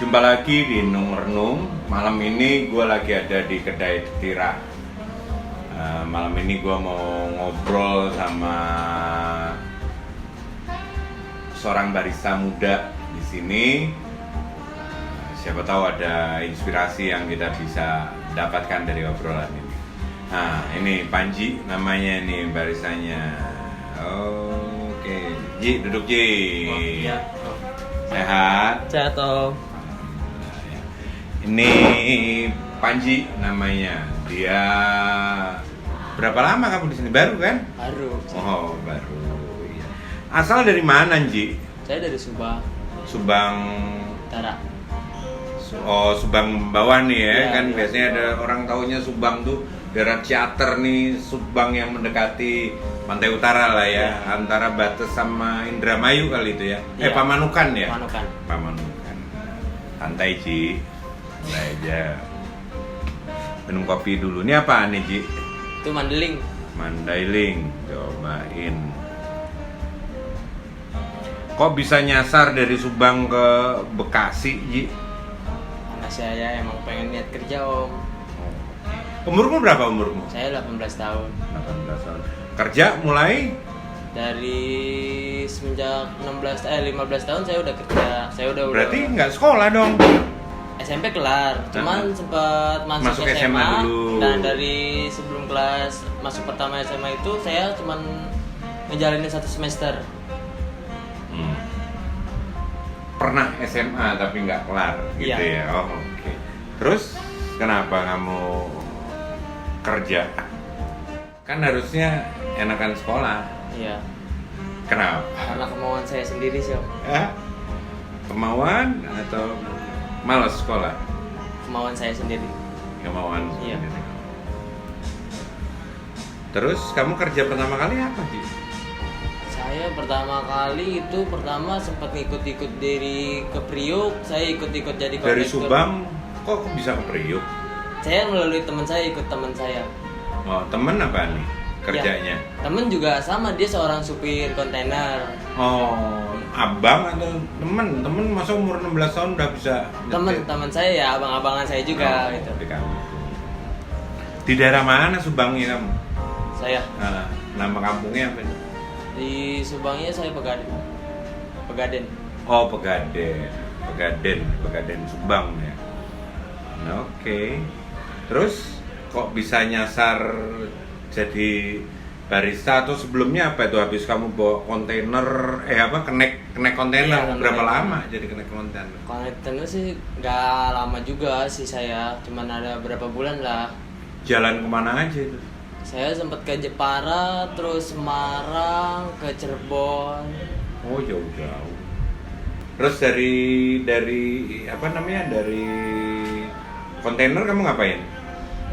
Jumpa lagi di Nung Renung. Malam ini gue lagi ada di kedai Tira. Malam ini gue mau ngobrol sama seorang barista muda di sini. Siapa tahu ada inspirasi yang kita bisa dapatkan dari obrolan ini. Nah, ini Panji namanya nih baristanya. Oke, Ji, duduk Ji. Ya. Sehat? Sehat Om. Ini Panji namanya. Dia berapa lama kamu di sini? Baru kan? Baru. Oh, baru. Iya. Asal dari mana, Ji? Saya dari Subang. Subang. Utara. Oh, Subang bawah nih ya, Ya, kan ya, biasanya Subang. ada orang taunya Subang tuh daerah Ciater nih, Subang yang mendekati pantai utara lah ya, antara Bates sama Indramayu kali itu ya. Ya. Pamanukan ya? Pamanukan. Pamanukan. Santai Ji, santai aja. Minum kopi dulu. Ini apa nih Ji? Itu Mandeling. Mandailing, cobain. Kok bisa nyasar dari Subang ke Bekasi Ji? Karena saya emang pengen niat kerja Om. Umurmu berapa umurmu? Saya 18 tahun. 18 tahun. Kerja mulai Dari semenjak 15 tahun saya udah kerja. Saya udah berarti nggak sekolah dong. SMP kelar, cuman sempat masuk SMA dulu. Dan dari sebelum kelas masuk pertama SMA itu saya cuman ngejalanin 1 semester. Pernah SMA tapi nggak kelar gitu Iya. ya. Oh, oke. Terus kenapa kamu kerja? Kan harusnya enakan sekolah. Iya. Kenapa? Karena kemauan saya sendiri sih Om. Kemauan atau malas sekolah? Kemauan saya sendiri. Kemauan Iya. sendiri. Terus kamu kerja pertama kali apa sih? Saya pertama kali itu sempat ngikut-ikut dari ke Priuk. Saya ikut-ikut jadi Dari kondektur. Subang kok bisa ke Priuk? Saya melalui teman saya, ikut teman saya. Oh, temen apa nih kerjanya? Ya, temen juga sama, dia seorang supir kontainer. Oh, abang atau temen? Temen masa umur 16 tahun udah bisa nyetir? Teman saya ya, abang-abangan saya juga gitu. Di kamu. Di daerah mana Subangnya kamu? Saya Nah, nama kampungnya apa? di Subangnya saya Pegaden. Oh, Pegaden Subang ya. Nah, oke. Terus kok bisa nyasar jadi barista atau sebelumnya apa itu habis kamu bawa kontainer kenek kontainer Iya, berapa kontainer. lama jadi kenek kontainer? Kontainer sih nggak lama juga sih saya, cuman ada berapa bulan lah. Jalan kemana aja itu? Saya sempat ke Jepara, terus Semarang, ke Cirebon. Oh, jauh-jauh. Terus dari apa namanya? Dari kontainer kamu ngapain?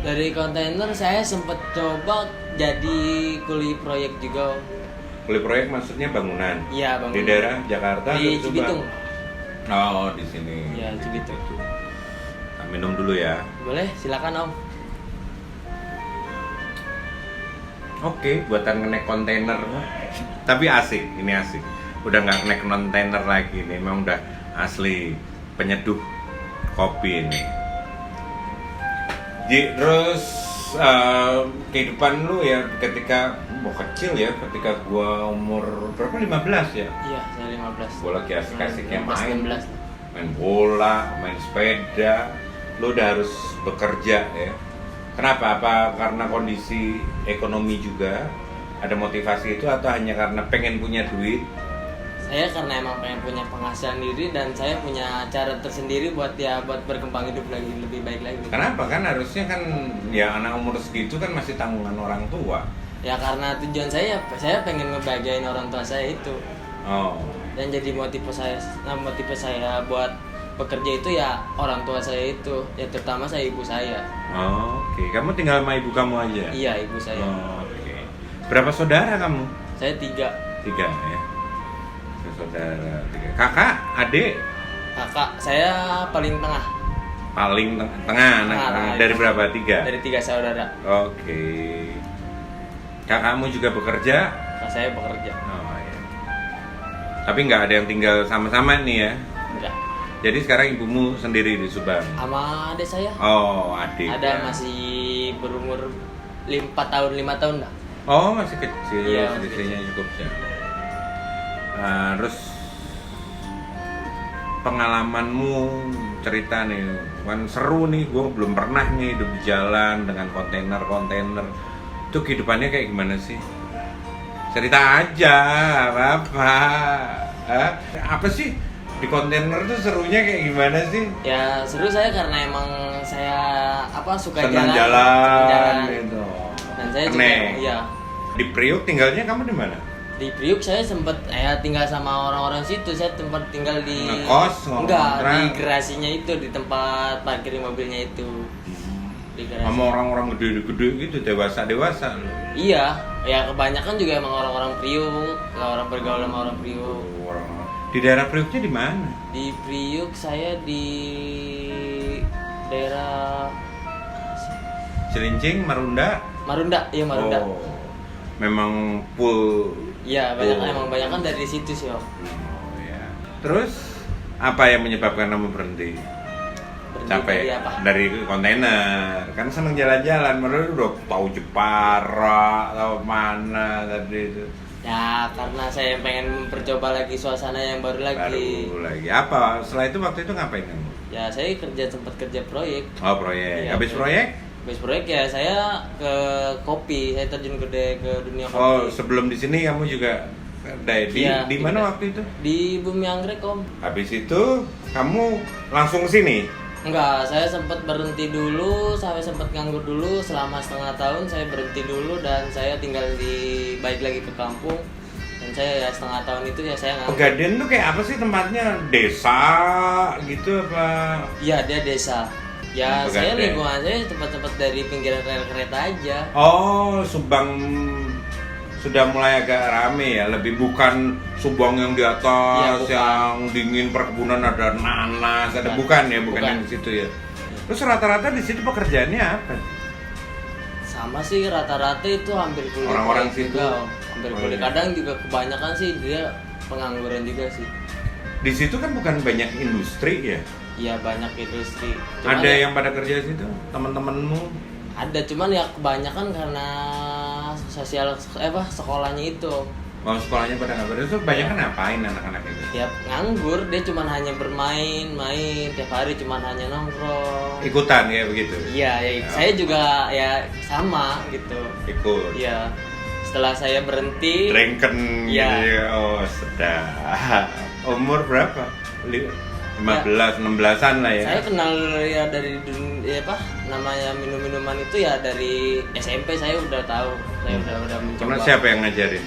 Dari kontainer saya sempat coba jadi kuli proyek juga. Kuli proyek maksudnya bangunan. Iya, bangunan. Di daerah Jakarta Di atau Subang? Cibitung. Oh, di sini. Iya, Cibitung. Nah, minum dulu ya. Boleh, silakan Om. Oke, buatan ngenek kontainer. Tapi asik, ini asik. Udah nggak ngenek kontainer lagi nih, memang udah asli penyeduh kopi ini. Ji, terus kehidupan lu ya ketika kecil ya, ketika gua umur berapa? 15 ya? Iya, saya 15. Gua lagi asik-asiknya 15, main 16. main bola, main sepeda. Lu udah harus bekerja ya. Kenapa? Apa karena kondisi ekonomi juga? Ada motivasi itu atau hanya karena pengen punya duit? Saya karena emang pengen punya penghasilan diri dan saya punya cara tersendiri buat berkembang hidup lagi lebih baik lagi. Kenapa? Kan harusnya kan ya anak umur segitu kan masih tanggungan orang tua. Ya karena tujuan saya pengen ngebahagiain orang tua saya itu. Oh. Dan jadi motivasi saya buat bekerja itu ya orang tua saya itu, ya terutama saya ibu saya. Oh, oke. Kamu tinggal sama ibu kamu aja? Iya, ibu saya. Oh, oke. Berapa saudara kamu? Saya 3. 3 ya. Saudara 3. Kakak, adik? Kakak saya paling tengah. Paling tengah. Tengah. Dari berapa? 3? Dari 3 saudara. Oke. Kakakmu juga bekerja? Kakak saya bekerja. Oh, ya. Tapi nggak ada yang tinggal sama-sama nih ya? Enggak. Jadi sekarang ibumu sendiri di Subang? Sama adik saya. Oh, adik. Ada ya. masih berumur 5 tahun lah. Oh, masih kecil. Iya, masih Selisihnya cukup jauh. Terus pengalamanmu cerita nih, kan seru nih, gue belum pernah nih hidup di jalan dengan kontainer. Itu kehidupannya kayak gimana sih? Cerita aja, apa? Apa sih di kontainer tuh serunya kayak gimana sih? Ya seru saya karena emang saya suka Senang senang jalan gitu. Dan saya Kene. juga ya Di Priuk tinggalnya kamu di mana? di Priuk saya sempat tinggal sama orang-orang situ. Saya tempat tinggal di Ngekos, enggak ngontrak? di garasinya itu, di tempat parkir mobilnya itu. Di garasi. Sama orang-orang gede-gede gitu, dewasa loh. Iya, ya kebanyakan juga emang orang-orang Priuk, orang bergaul sama orang Priuk. Di daerah Priuknya di mana? Di Priuk saya di daerah Cilincing, Marunda? Marunda, iya Marunda. Oh, memang full. Iya, emang banyak kan dari situ sih, Om. Oh ya. Terus apa yang menyebabkan kamu berhenti? Berhenti Capek dari apa? dari kontainer. Kan seneng jalan-jalan, malah udah tahu Jepara, tahu mana tadi itu. Ya, karena saya pengen mencoba lagi suasana yang baru lagi. Baru lagi. Apa? Setelah itu waktu itu ngapain kamu? Ya, saya sempat kerja proyek. Oh, proyek. Iya, Habis proyek? Habis proyek ya saya ke kopi, saya terjun ke dunia kopi. Oh, sebelum di sini kamu juga di Iya, di mana waktu itu? Di Bumi Anggrek, Om. Habis itu kamu langsung ke sini. Enggak, saya sempat berhenti dulu, saya sempat nganggur dulu selama setengah tahun. Saya berhenti dulu dan saya tinggal balik lagi ke kampung. Dan saya ya setengah tahun itu ya saya nganggur. Pegadaian tuh kayak apa sih tempatnya? Desa gitu apa? Iya, dia desa. Ya, saya Pegadaian. lingkungan saya tempat-tempat dari pinggiran rel kereta aja. Oh, Subang sudah mulai agak rame ya, lebih bukan Subang yang di atas, Iya, bukan. yang dingin perkebunan ada nanas, ada bukan ya, bukan yang di situ ya. Terus rata-rata di situ pekerjaannya apa? Sama sih rata-rata itu hampir kulit Orang-orang proyek situ? juga, Om. Hampir Oh, kulit. iya. Kadang juga kebanyakan sih dia pengangguran juga sih. Di situ kan bukan banyak industri ya. Iya, banyak industri. Ada ya, yang pada kerja di situ, teman-temanmu? ada, cuman ya kebanyakan karena sekolahnya itu. Oh, sekolahnya pada nggak pada itu banyak kan ngapain anak-anak itu? Ya nganggur, dia cuman hanya main tiap hari, cuman hanya nongkrong. Ikutan ya begitu? Iya, ya, saya juga ya sama gitu. Ikut. Iya. Setelah saya berhenti, Drinken Iya. gitu ya. Oh, sedap. Umur berapa? 15, 16-an lah ya. saya kenal ya dari namanya minum-minuman itu ya dari SMP. Saya udah tahu, saya udah mencoba. Karena siapa yang ngajarin?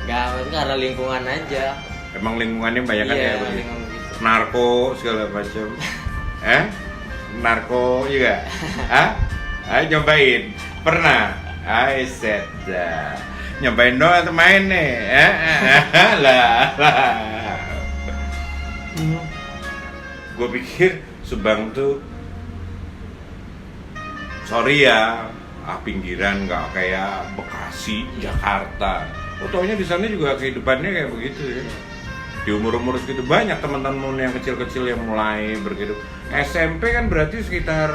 Nggak, maksudnya karena lingkungan aja. Emang lingkungannya banyak kan Iya, ya begitu? lingkungan gitu. Narko segala macam. Narko juga? Hah? Ayo nyobain. Pernah? Ayo set dah. Nyobain doang atau main nih? Lah. Gue pikir Subang tuh, sorry ya, pinggiran nggak kayak Bekasi, Jakarta. Taunya di sana juga kehidupannya kayak begitu ya. Di umur-umur segitu banyak teman-teman yang kecil-kecil yang mulai berkehidup. SMP kan berarti sekitar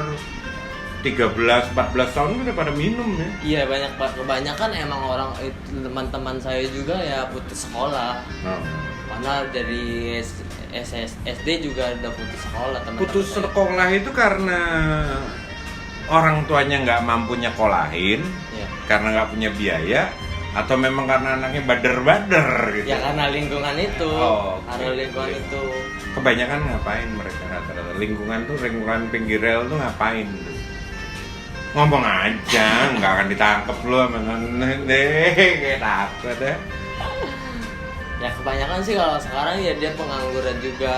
13-14 tahun udah pada minum ya. Iya, banyak Pak. Kebanyakan emang orang teman-teman saya juga ya putus sekolah. Nah, Karena dari SD juga udah putus sekolah teman-teman. putus saya. sekolah itu karena orang tuanya nggak mampu nyekolahin, Iya. karena nggak punya biaya, atau memang karena anaknya bader-bader gitu. Ya karena lingkungan itu. Oh, Karena oke. lingkungan itu. Kebanyakan ngapain mereka rata-rata? Lingkungan pinggir rel tuh ngapain? Ngomong aja, nggak akan ditangkep lu sama deh, kayak takut deh. Ya kebanyakan sih kalau sekarang ya dia pengangguran juga.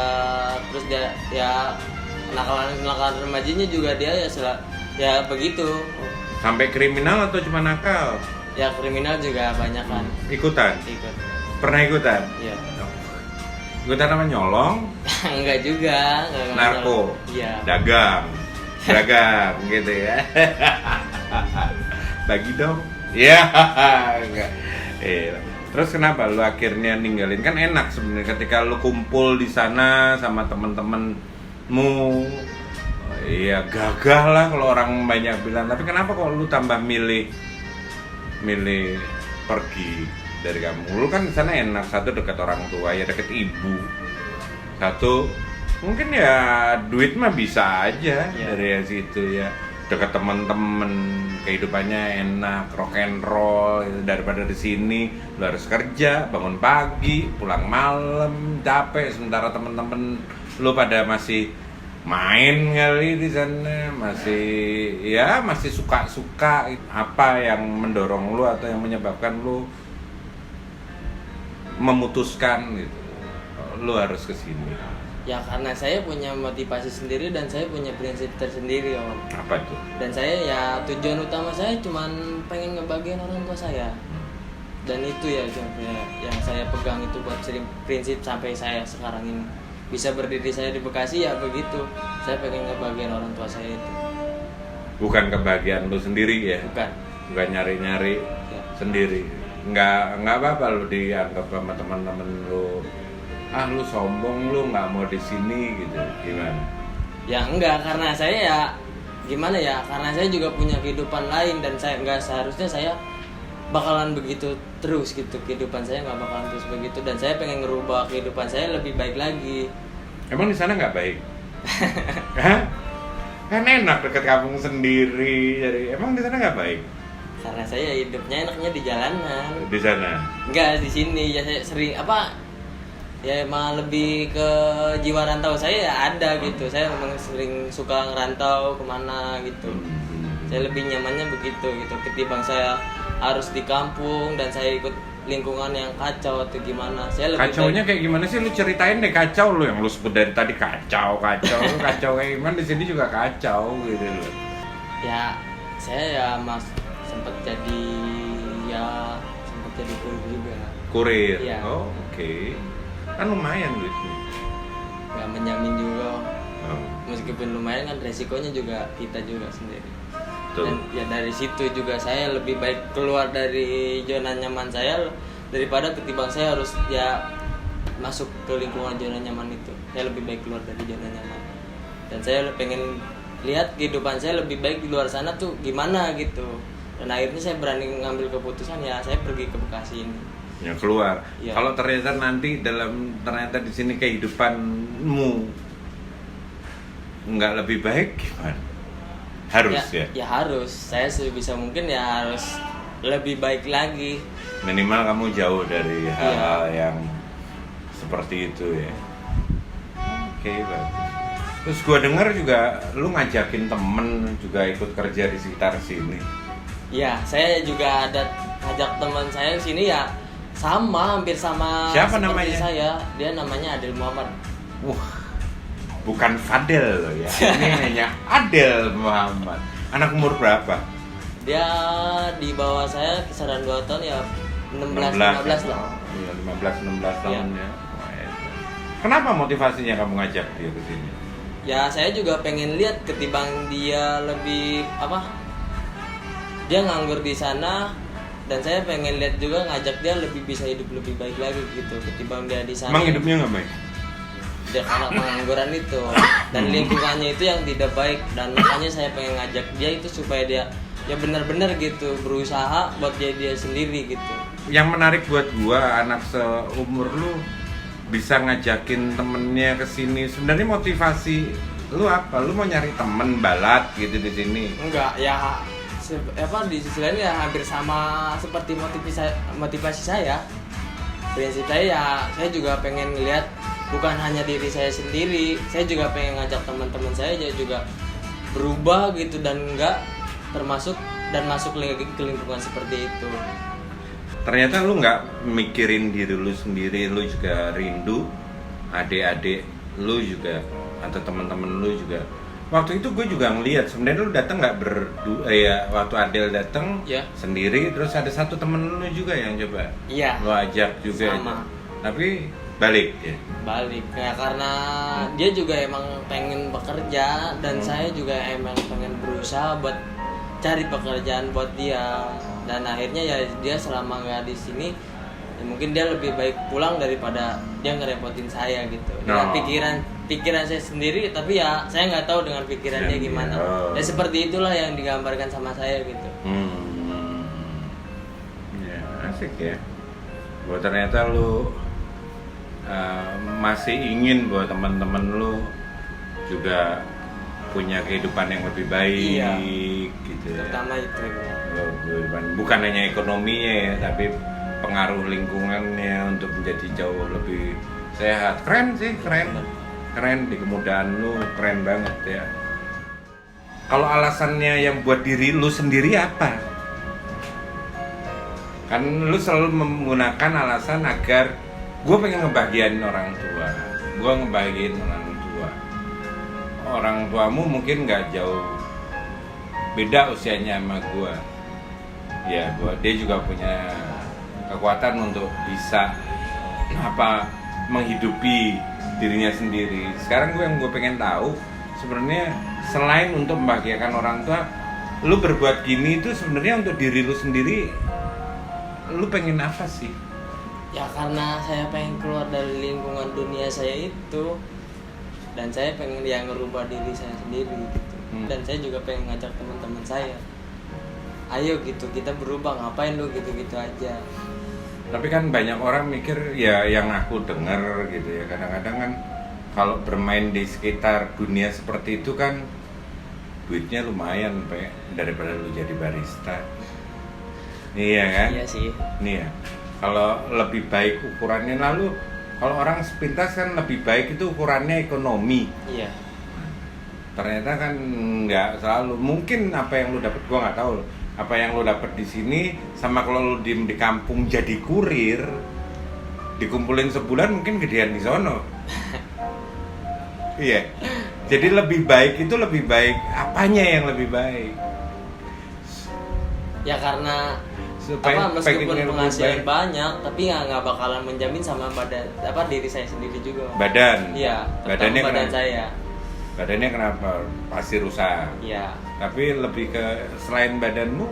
Terus dia ya kenakalan remajanya juga dia ya begitu. Sampai kriminal atau cuma nakal? Ya kriminal juga banyak kan Ikutan? ikut. Pernah ikutan? Iya. Ikutan apa nyolong? Enggak juga, enggak Narko? Iya. Dagang? Gitu ya. Bagi dong. Iya. Enggak. Terus kenapa lu akhirnya ninggalin? Kan enak sebenarnya ketika lu kumpul di sana sama temen-temenmu. Iya gagah lah kalau orang banyak bilang. Tapi kenapa kok lu tambah milih pergi dari kamu? Lu kan di sana enak, satu dekat orang tua ya, dekat ibu. Satu mungkin ya duit mah bisa aja dari situ ya. Dekat teman-teman, kehidupannya enak, rock and roll gitu. Daripada di sini lu harus kerja, bangun pagi, pulang malam, capek, sementara teman-teman lu pada masih main kali di sana, masih suka-suka. Apa yang mendorong lu atau yang menyebabkan lu memutuskan gitu lu harus ke sini? Ya karena saya punya motivasi sendiri dan saya punya prinsip tersendiri, Om. Apa itu? Dan saya ya tujuan utama saya cuman pengen ngebagian orang tua saya. Dan itu ya yang saya pegang itu buat prinsip sampai saya sekarang ini bisa berdiri saya di Bekasi ya begitu. Saya pengen ngebagian orang tua saya itu. Bukan kebahagiaan lu sendiri ya? Bukan nyari-nyari sendiri. Nggak apa-apa lu dianggap sama teman-teman lu, lu sombong, lu nggak mau di sini gitu, gimana? Ya enggak, karena saya ya gimana ya, karena saya juga punya kehidupan lain dan saya nggak seharusnya saya bakalan begitu terus gitu, kehidupan saya nggak bakalan terus begitu dan saya pengen ngerubah kehidupan saya lebih baik lagi. Emang di sana nggak baik? Hah? Kan enak dekat kampung sendiri, jadi emang di sana nggak baik? Karena saya hidupnya enaknya di jalanan. Di sana? Enggak, di sini ya saya sering ya emang lebih ke jiwa rantau saya ya ada gitu. Saya memang sering suka ngerantau kemana gitu. Saya lebih nyamannya begitu gitu ketimbang saya harus di kampung dan saya ikut lingkungan yang kacau atau gimana. Saya lebih kacaunya kayak gimana sih? Lu ceritain deh kacau lu yang lu sebut dari tadi kacau. Lu kacau kayak gimana? Di sini juga kacau gitu loh. Ya saya ya sempat jadi kurir juga. Kurir? Ya. Oh oke. Kan lumayan duitnya. Gak menjamin juga. Meskipun lumayan kan resikonya juga kita juga sendiri. Betul. Dan ya dari situ juga saya lebih baik keluar dari zona nyaman saya daripada ketimbang saya harus ya masuk ke lingkungan zona nyaman itu. Saya lebih baik keluar dari zona nyaman. Dan saya pengen lihat kehidupan saya lebih baik di luar sana tuh gimana gitu. Dan akhirnya saya berani ngambil keputusan ya saya pergi ke Bekasi ini. Ya keluar. Ya. Kalau ternyata nanti ternyata di sini kehidupanmu nggak lebih baik gimana? Harus ya? Ya harus. Saya sebisa mungkin ya harus lebih baik lagi. Minimal kamu jauh dari hal-hal yang seperti itu ya. Oke, bagus. Terus gue dengar juga lu ngajakin temen juga ikut kerja di sekitar sini. Ya, saya juga ada ngajak teman saya di sini ya hampir sama. Siapa seperti namanya? Saya, dia namanya Adil Muhammad. Bukan Fadel loh ya. Ini hanya Adil Muhammad. Anak umur berapa? Dia di bawah saya kisaran 2 tahun ya 15 lah. Iya, 15-16 tahun ya. Kenapa motivasinya kamu ngajak dia ke sini? Ya, saya juga pengen lihat ketimbang dia lebih dia nganggur di sana dan saya pengen lihat juga ngajak dia lebih bisa hidup lebih baik lagi gitu ketimbang dia di sana. Emang hidupnya nggak baik? Dia karena pengangguran itu dan lingkungannya itu yang tidak baik dan makanya saya pengen ngajak dia itu supaya dia ya benar-benar gitu berusaha buat dia sendiri gitu. Yang menarik buat gua anak seumur lu bisa ngajakin temennya ke sini. Sebenarnya motivasi lu apa? Lu mau nyari temen balat gitu di sini? Enggak, ya di sisi lain ya hampir sama seperti motivasi saya. Prinsip saya ya saya juga pengen lihat bukan hanya diri saya sendiri, saya juga pengen ngajak teman-teman saya juga berubah gitu dan enggak masuk lagi ke lingkungan seperti itu. Ternyata lu nggak mikirin diri lu sendiri, lu juga rindu adik-adik lu juga atau teman-teman lu juga. Waktu itu gue juga ngeliat sebenarnya lu datang nggak berdua ya, waktu Adel datang sendiri, terus ada satu temen lu juga yang coba lu ajak juga sama. Tapi balik ya karena dia juga emang pengen bekerja dan saya juga emang pengen berusaha buat cari pekerjaan buat dia dan akhirnya ya dia selama nggak di sini Ya, mungkin dia lebih baik pulang daripada dia ngerepotin saya gitu. Dengan pikiran saya sendiri, tapi ya saya nggak tahu dengan pikiran dia gimana. Ya seperti itulah yang digambarkan sama saya gitu. Ya, asik ya. Bahwa ternyata lu masih ingin bahwa teman-teman lu juga punya kehidupan yang lebih baik, iya, gitu ya. Terutama itu. Bukan hanya ekonominya ya, tapi pengaruh lingkungannya untuk menjadi jauh lebih sehat. Keren sih, keren di kemudahan lu, keren banget ya. Kalau alasannya yang buat diri lu sendiri apa? Kan lu selalu menggunakan alasan agar gue pengen ngebahagiain orang tua, gue ngebahagiain orang tua. Orang tuamu mungkin nggak jauh beda usianya sama gue. Ya, dia juga punya kekuatan untuk bisa menghidupi dirinya sendiri. Sekarang gue pengen tahu sebenarnya selain untuk membahagiakan orang tua, lu berbuat gini itu sebenarnya untuk diri lu sendiri, lu pengen apa sih? Ya karena saya pengen keluar dari lingkungan dunia saya itu, dan saya pengen ngerubah diri saya sendiri gitu. Dan saya juga pengen ngajak teman-teman saya, ayo gitu kita berubah, ngapain lu gitu-gitu aja. Tapi kan banyak orang mikir, ya yang aku dengar gitu ya, kadang-kadang kan kalau bermain di sekitar dunia seperti itu kan duitnya lumayan Pak, daripada lu jadi barista. Iya kan? Iya sih. Nih ya, kalau lebih baik ukurannya, lalu kalau orang sepintas kan lebih baik itu ukurannya ekonomi. Iya. Ternyata kan nggak selalu. Mungkin apa yang lu dapat, gua nggak tahu. Apa yang lu dapat di sini sama kalau lu di kampung jadi kurir, dikumpulin sebulan mungkin gedean di sono. Iya. Jadi lebih baik itu lebih baik apanya yang lebih baik? Ya karena supaya meskipun penghasilan banyak, tapi nggak bakalan menjamin sama diri saya sendiri juga. Badan. Iya. Badannya badan kenapa? saya. Badannya kenapa? Pasti rusak. Iya. Tapi lebih ke selain badanmu,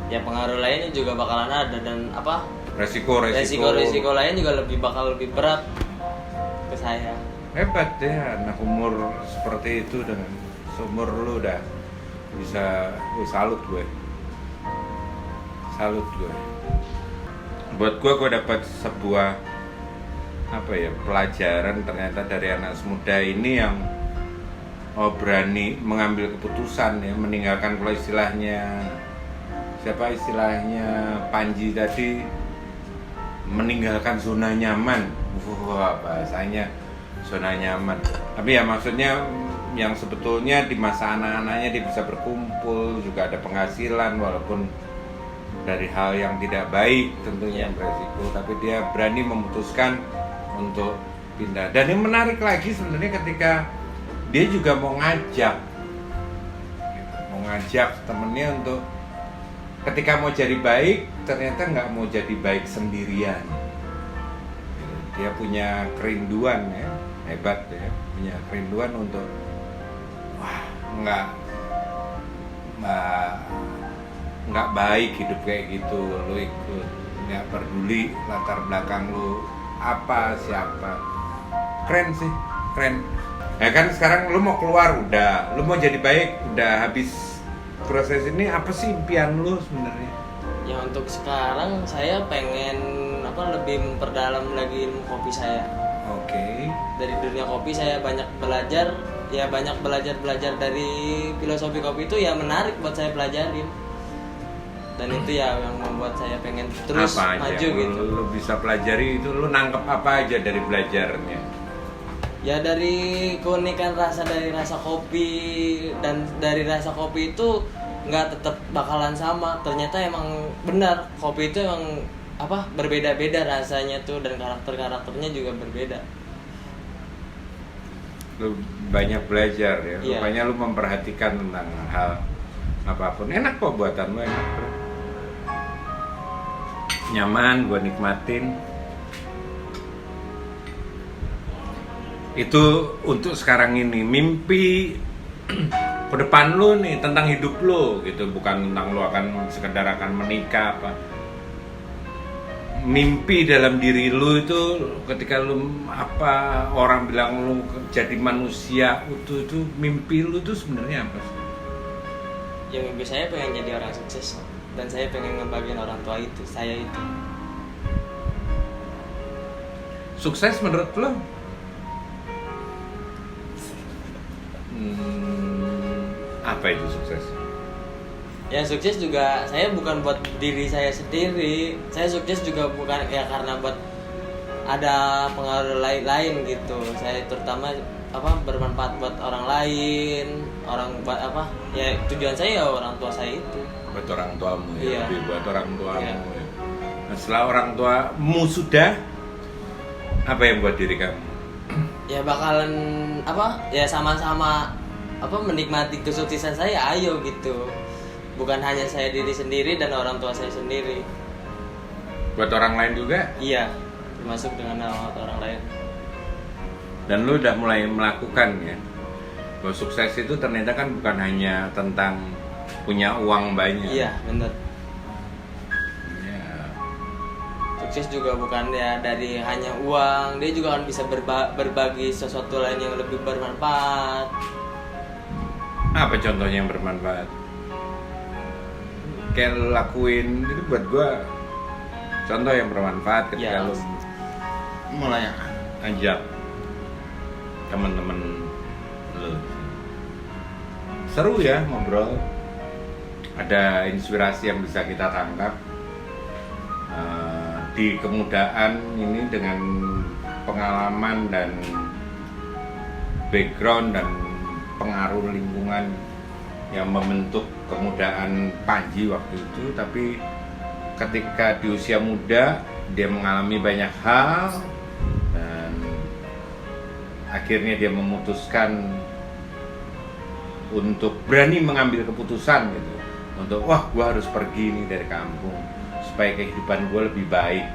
ya pengaruh lainnya juga bakalan ada, dan resiko lain juga bakal lebih berat ke saya. Hebat ya, anak umur seperti itu dengan seumur lu udah bisa, salut gue. Buat gue dapat sebuah pelajaran ternyata dari anak muda ini yang berani mengambil keputusan ya, meninggalkan, kalau istilahnya Panji tadi, meninggalkan zona nyaman. Bahasanya zona nyaman. Tapi ya maksudnya yang sebetulnya di masa anak-anaknya dia bisa berkumpul, juga ada penghasilan walaupun dari hal yang tidak baik tentunya, yang beresiko, tapi dia berani memutuskan untuk pindah. Dan yang menarik lagi sebenarnya ketika dia juga mau ngajak temennya untuk ketika mau jadi baik, ternyata nggak mau jadi baik sendirian. Dia punya kerinduan ya, hebat ya, punya kerinduan untuk nggak baik hidup kayak gitu, lu ikut, nggak peduli latar belakang lu apa, siapa. Keren sih, keren. Ya kan sekarang lu mau keluar udah, lu mau jadi baik udah, habis proses ini apa sih impian lu sebenarnya? Ya untuk sekarang saya pengen lebih memperdalam lagi ilmu kopi saya. Oke. Dari dunia kopi saya banyak belajar dari filosofi kopi itu, ya menarik buat saya pelajarin. Dan itu ya yang membuat saya pengen terus maju gitu. Lu bisa pelajari itu, lu nangkep apa aja dari belajarnya? Ya dari keunikan rasa dari rasa kopi, dan dari rasa kopi itu nggak tetap bakalan sama. Ternyata emang benar kopi itu emang berbeda-beda rasanya tuh, dan karakternya juga berbeda. Lu banyak belajar ya, Iya. Rupanya lu memperhatikan tentang hal apapun. Enak kok buatanmu, enak bro. Nyaman, gua nikmatin. Itu untuk sekarang ini. Mimpi ke depan lu nih tentang hidup lu gitu, bukan tentang lu sekedar akan menikah apa. mimpi dalam diri lu itu ketika lu apa orang bilang lu jadi manusia itu mimpi lu itu sebenarnya apa sih? Ya mimpi saya pengen jadi orang sukses dan saya pengen ngebagiin orang tua itu, saya itu. Sukses menurut lo? Apa itu sukses? Ya sukses juga saya bukan buat diri saya sendiri. Saya sukses juga bukan ya karena buat ada pengaruh lain gitu. Saya terutama bermanfaat buat orang lain, orang buat apa? Ya tujuan saya ya orang tua saya itu. Buat orang tuamu ya, Iya. lebih buat orang tuamu. Iya. Ya. Nah, setelah orang tuamu sudah, apa yang buat diri kamu? Ya bakalan ya sama-sama menikmati kesuksesan saya, ayo gitu. Bukan hanya saya diri sendiri dan orang tua saya sendiri. Buat orang lain juga? Iya, termasuk dengan orang lain. Dan lu udah mulai melakukan ya, bahwa sukses itu ternyata kan bukan hanya tentang punya uang banyak. Iya, benar. Ya. Sukses juga bukan ya dari hanya uang, dia juga kan bisa berbagi sesuatu lain yang lebih bermanfaat. Apa contohnya yang bermanfaat? Kayak lu lakuin itu buat gua contoh yang bermanfaat ketika Ya. lu mulai ajak teman-teman lu. Seru ya ngobrol, ada inspirasi yang bisa kita tangkap di kemudaan ini dengan pengalaman dan background dan pengaruh lingkungan yang membentuk kemudaan Panji waktu itu. Tapi ketika di usia muda dia mengalami banyak hal dan akhirnya dia memutuskan untuk berani mengambil keputusan gitu, untuk wah gue harus pergi nih dari kampung supaya kehidupan gue lebih baik.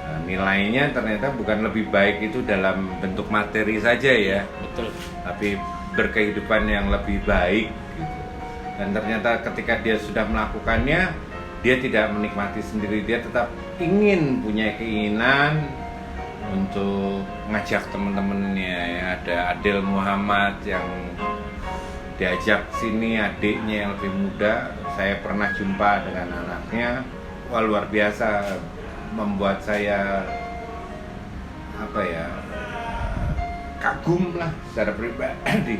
Nah, nilainya ternyata bukan lebih baik itu dalam bentuk materi saja ya, Betul. tapi berkehidupan yang lebih baik gitu. Dan ternyata ketika dia sudah melakukannya, dia tidak menikmati sendiri, dia tetap ingin punya keinginan untuk ngajak teman-temannya ya. Ada Adel Muhammad yang diajak sini, adiknya yang lebih muda. Saya pernah jumpa dengan anaknya, wah luar biasa, membuat saya kagum lah secara pribadi.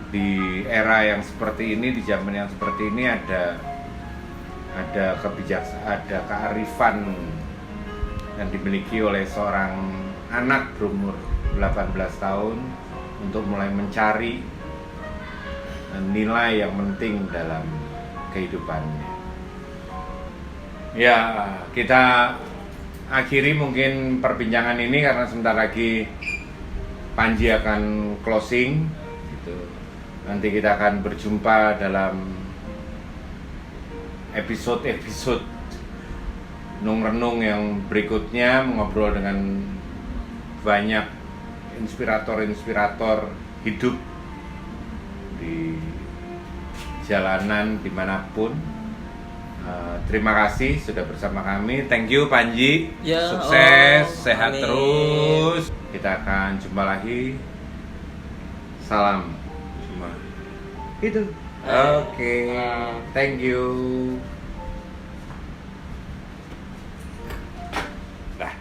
Di era yang seperti ini, di zaman yang seperti ini ada ada kearifan yang dimiliki oleh seorang anak berumur 18 tahun untuk mulai mencari nilai yang penting dalam kehidupannya. Ya, kita akhiri mungkin perbincangan ini karena sebentar lagi Panji akan closing gitu. Nanti kita akan berjumpa dalam episode-episode Nung Renung yang berikutnya, mengobrol dengan banyak inspirator-inspirator hidup di jalanan dimanapun. Terima kasih sudah bersama kami. Thank you Panji. Ya, sukses, Om. sehat Amin. terus. Kita akan jumpa lagi. Salam semua. Itu. Oke. Thank you. Dah.